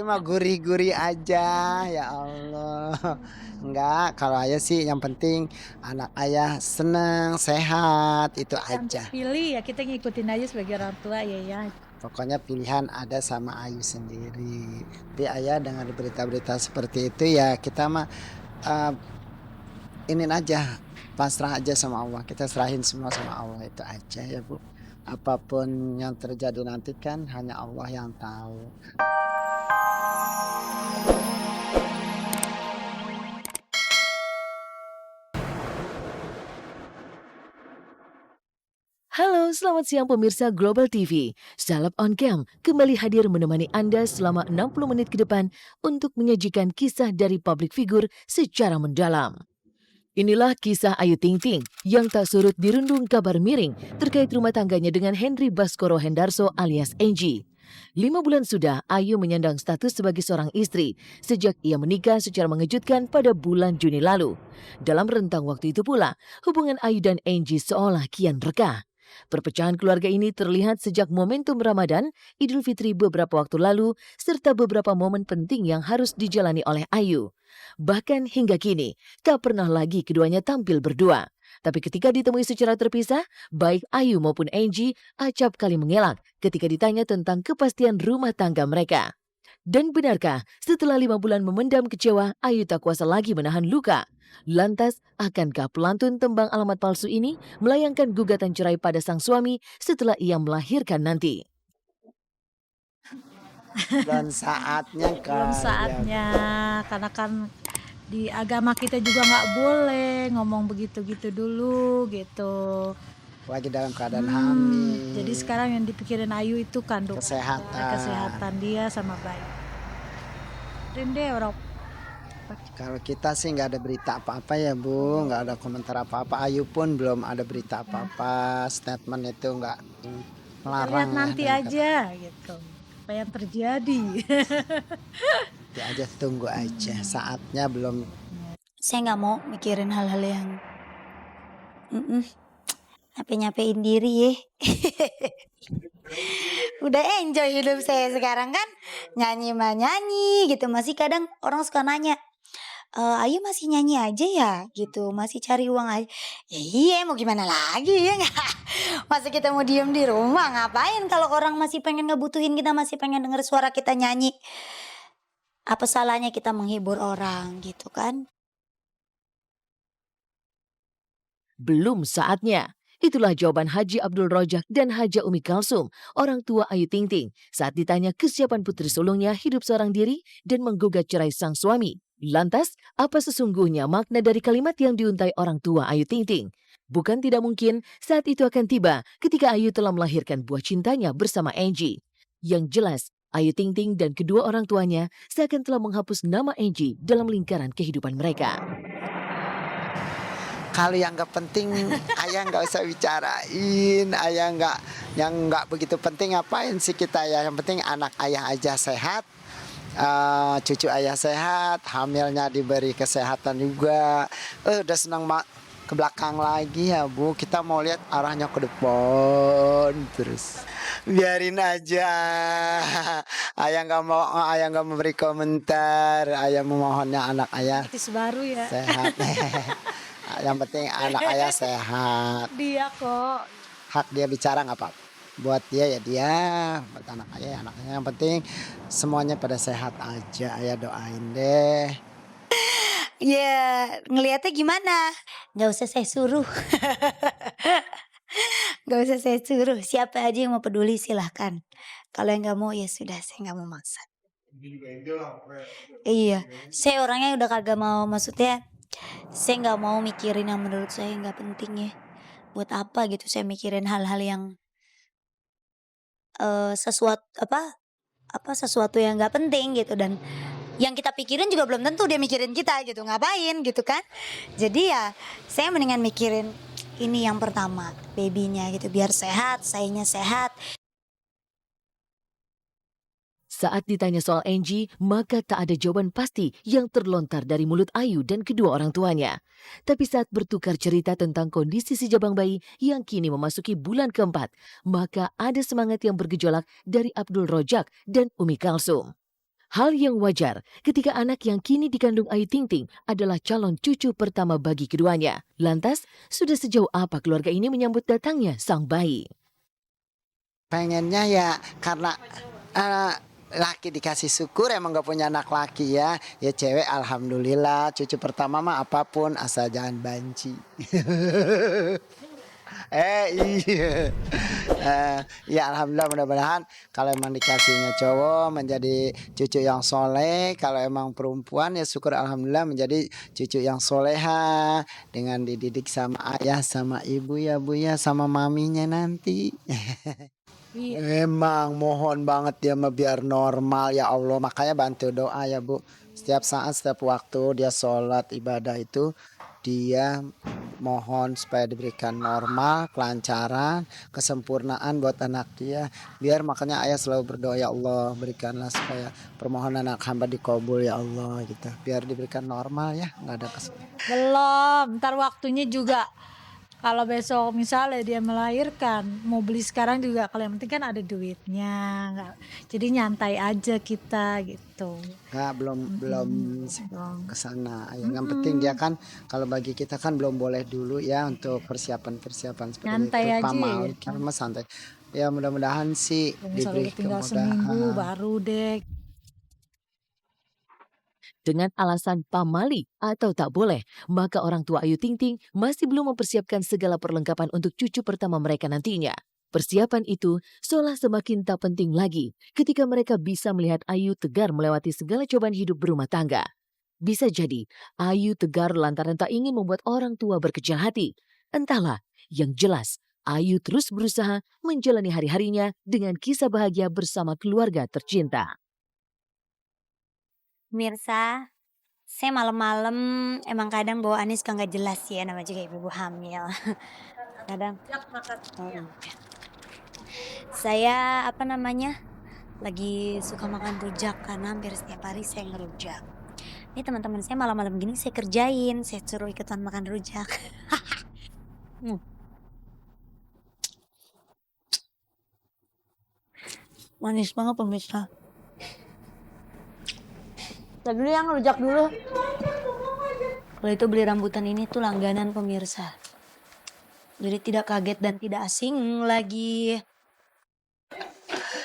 mah gurih-gurih aja, ya Allah. Enggak, kalau Ayah sih yang penting anak Ayah senang, sehat, itu Yang aja. terpilih ya kita ngikutin aja sebagai orang tua ya. Pokoknya pilihan ada sama Ayu sendiri. Tapi Ayah dengan berita-berita seperti itu ya kita mah eh, inin aja, pasrah aja sama Allah. Kita serahin semua sama Allah itu aja ya Bu. Apapun yang terjadi nanti kan hanya Allah yang tahu. Halo, selamat siang pemirsa Global TV. Zalap on Cam kembali hadir menemani Anda selama 60 menit ke depan untuk menyajikan kisah dari publik figur secara mendalam. Inilah kisah Ayu Ting Ting yang tak surut dirundung kabar miring terkait rumah tangganya dengan Henry Baskoro Hendarso alias Angie. 5 bulan sudah Ayu menyandang status sebagai seorang istri sejak ia menikah secara mengejutkan pada bulan Juni lalu. Dalam rentang waktu itu pula, hubungan Ayu dan Angie seolah kian rekah. Perpecahan keluarga ini terlihat sejak momentum Ramadan, Idul Fitri beberapa waktu lalu, serta beberapa momen penting yang harus dijalani oleh Ayu. Bahkan hingga kini, tak pernah lagi keduanya tampil berdua. Tapi ketika ditemui secara terpisah, baik Ayu maupun Angie acap kali mengelak ketika ditanya tentang kepastian rumah tangga mereka. Dan benarkah setelah 5 bulan memendam kecewa, Ayu tak kuasa lagi menahan luka? Lantas, akankah pelantun tembang alamat palsu ini melayangkan gugatan cerai pada sang suami setelah ia melahirkan nanti? Dan saatnya Belum kayak saatnya, karena kan di agama kita juga nggak boleh ngomong begitu-gitu dulu gitu. lagi dalam keadaan Jadi hamil, sekarang yang dipikirin Ayu itu kesehatan. kesehatan dia sama bayi. Rinde orang Kalau kita sih nggak ada berita apa-apa ya Bu, nggak ada komentar apa-apa. Ayu pun belum ada berita apa-apa. Statement itu nggak kita lihat melarang ya nanti dari kata. aja gitu. Apa yang terjadi? Ya aja tunggu aja. Saatnya belum. Saya nggak mau mikirin hal-hal yang nyape-nyapein diri ya. Udah enjoy hidup saya sekarang kan. Nyanyi mah nyanyi gitu. Masih kadang orang suka nanya, Ayu masih nyanyi aja ya gitu. Masih cari uang aja. Ya iya mau gimana lagi ya nggak? Masa kita mau diem di rumah ngapain kalau orang masih pengen ngebutuhin kita. Masih pengen denger suara kita nyanyi. Apa salahnya kita menghibur orang gitu kan. Belum saatnya. Itulah jawaban Haji Abdul Rojak dan Haja Umi Kalsum, orang tua Ayu Ting Ting, saat ditanya kesiapan putri sulungnya hidup seorang diri dan menggugat cerai sang suami. Lantas, apa sesungguhnya makna dari kalimat yang diuntai orang tua Ayu Ting Ting? Bukan tidak mungkin saat itu akan tiba ketika Ayu telah melahirkan buah cintanya bersama Angie. Yang jelas, Ayu Ting Ting dan kedua orang tuanya seakan telah menghapus nama Angie dalam lingkaran kehidupan mereka. Kalau yang nggak penting, ayah nggak usah bicarain. Ayah nggak, yang nggak begitu penting ngapain sih kita ya? Yang penting anak ayah aja sehat, cucu ayah sehat, hamilnya diberi kesehatan juga. Udah senang ke belakang lagi ya Bu. Kita mau lihat arahnya ke depan terus. Biarin aja. Ayah nggak memberi komentar. Ayah memohonnya anak ayah Artis baru ya. sehat. Yang penting anak ayah sehat. Dia kok. Hak dia bicara nggak apa-apa. Buat dia ya dia, buat anak ayah ya anaknya. Yang penting semuanya pada sehat aja. Ayah doain deh. Ya ngelihatnya gimana? Gak usah saya suruh. Gak usah saya suruh. Siapa aja yang mau peduli silahkan. Kalau yang gak mau ya sudah saya gak mau maksa. Iya, saya orangnya udah kagak mau, maksudnya saya nggak mau mikirin yang menurut saya nggak penting ya. Buat apa gitu saya mikirin hal-hal yang sesuatu sesuatu yang nggak penting gitu, dan yang kita pikirin juga belum tentu dia mikirin kita gitu, ngapain gitu kan. Jadi ya saya mendingan mikirin ini yang pertama, babynya gitu, biar sehat, sayanya sehat. Saat ditanya soal Angie, maka tak ada jawaban pasti yang terlontar dari mulut Ayu dan kedua orang tuanya. Tapi saat bertukar cerita tentang kondisi si jabang bayi yang kini memasuki bulan keempat, maka ada semangat yang bergejolak dari Abdul Rojak dan Umi Kalsum. Hal yang wajar ketika anak yang kini dikandung Ayu Ting Ting adalah calon cucu pertama bagi keduanya. Lantas, sudah sejauh apa keluarga ini menyambut datangnya sang bayi? Pengennya ya karena laki dikasih syukur, emang gak punya anak laki ya. Ya cewek alhamdulillah, cucu pertama mah apapun asal jangan banci. Iya. Ya alhamdulillah, mudah-mudahan kalau emang dikasihnya cowok menjadi cucu yang soleh, kalau emang perempuan ya syukur alhamdulillah menjadi cucu yang soleha dengan dididik sama ayah sama ibu ya bu ya, sama maminya nanti. Iya. Emang mohon banget dia mah biar normal ya Allah, makanya bantu doa ya bu. Setiap saat setiap waktu dia sholat ibadah itu dia mohon supaya diberikan normal, kelancaran, kesempurnaan buat anak dia. Biar makanya ayah selalu berdoa, ya Allah berikanlah supaya permohonan anak hamba dikabul ya Allah gitu. Biar diberikan normal ya, nggak ada Belum, ntar waktunya juga. Kalau besok misalnya dia melahirkan, mau beli sekarang juga, kalau yang penting kan ada duitnya, nggak, jadi nyantai aja kita gitu. nggak belum belum Belum. kesana. Yang penting dia kan kalau bagi kita kan belum boleh dulu ya untuk persiapan seperti Nyantai itu. aja Pamal ya. kan mah santai. Ya mudah-mudahan sih Misalnya diberi udah tinggal seminggu kemudahan. baru deh. Dengan alasan pamali atau tak boleh, maka orang tua Ayu Ting Ting masih belum mempersiapkan segala perlengkapan untuk cucu pertama mereka nantinya. Persiapan itu seolah semakin tak penting lagi ketika mereka bisa melihat Ayu tegar melewati segala cobaan hidup berumah tangga. Bisa jadi Ayu tegar lantaran tak ingin membuat orang tua berkecil hati. Entahlah, yang jelas Ayu terus berusaha menjalani hari-harinya dengan kisah bahagia bersama keluarga tercinta. Mirsa, saya malam-malam emang kadang bawaannya suka nggak jelas ya, nama juga ibu hamil. Kadang. Saya lagi suka makan rujak karena hampir setiap hari saya ngerujak. Ini teman-teman saya malam-malam gini saya kerjain, saya suruh ikutan makan rujak. Manis banget pemirsa. Tadi dulu yang rujak dulu. Kalau itu beli rambutan ini tuh langganan pemirsa. Jadi tidak kaget dan tidak asing lagi.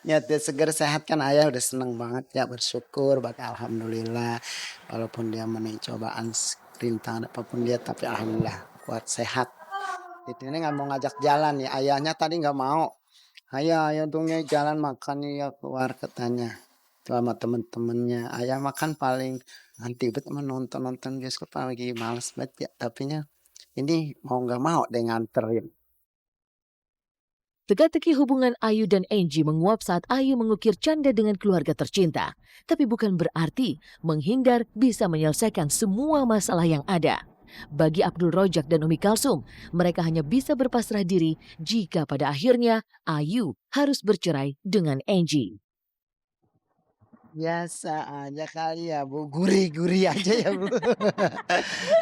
Nyata segar sehat kan ayah udah seneng banget ya, bersyukur bakal alhamdulillah. Walaupun dia menemui cobaan rintangan apapun dia, tapi alhamdulillah kuat sehat. Itu ini nggak mau ngajak jalan ya, ayahnya tadi nggak mau. Ayah dong ya jalan makan ya keluar katanya. Sama temen-temennya, ayah makan paling nanti bet nonton bioskop lagi males banget ya, tapi ini mau nggak mau deh nganterin. Teka-teki hubungan Ayu dan Angie menguap saat Ayu mengukir canda dengan keluarga tercinta. Tapi bukan berarti menghindar bisa menyelesaikan semua masalah yang ada. Bagi Abdul Rojak dan Umi Kalsum, mereka hanya bisa berpasrah diri jika pada akhirnya Ayu harus bercerai dengan Angie. Biasa aja kali ya bu, gurih-gurih aja ya bu.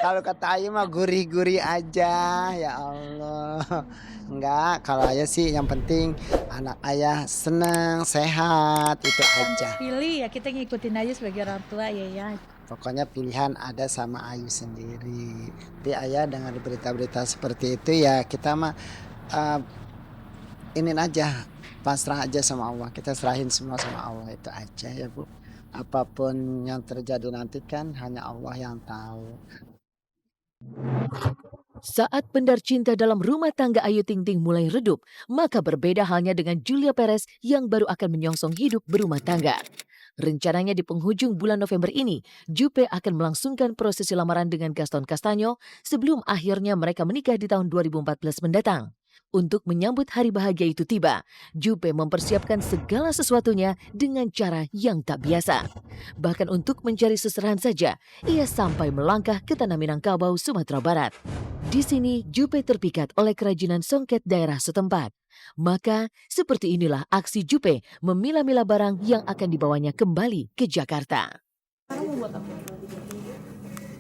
Kalau kata ayah mah gurih-gurih aja ya Allah. Enggak, kalau ayah sih yang penting anak ayah senang, sehat, itu aja. Pilih ya, kita ngikutin aja sebagai orang tua ya. Pokoknya pilihan ada sama Ayu sendiri. Tapi ayah dengan berita-berita seperti itu ya kita mah inin aja, pasrah aja sama Allah. Kita serahin semua sama Allah, itu aja ya bu. Apapun yang terjadi nanti kan hanya Allah yang tahu. Saat pendar cinta dalam rumah tangga Ayu Ting Ting mulai redup, maka berbeda halnya dengan Julia Perez yang baru akan menyongsong hidup berumah tangga. Rencananya di penghujung bulan November ini, Juppe akan melangsungkan prosesi lamaran dengan Gaston Castagno sebelum akhirnya mereka menikah di tahun 2014 mendatang. Untuk menyambut hari bahagia itu tiba, Juppe mempersiapkan segala sesuatunya dengan cara yang tak biasa. Bahkan untuk mencari seserahan saja, ia sampai melangkah ke Tanah Minangkabau, Sumatera Barat. Di sini, Juppe terpikat oleh kerajinan songket daerah setempat. Maka, seperti inilah aksi Juppe memilah-milah barang yang akan dibawanya kembali ke Jakarta.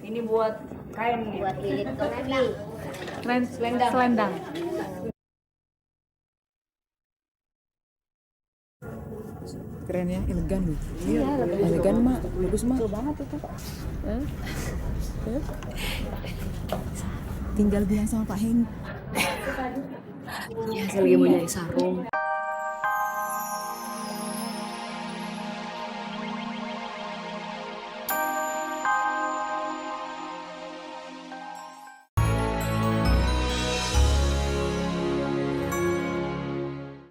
Ini buat kain nih. Buat lilit Selendang. Keren ya, elegan loh. Iya, elegan mak, bagus mak. banget itu. Tinggal bilang sama Pak Heng. Ya, saya lagi mau nyari sarung.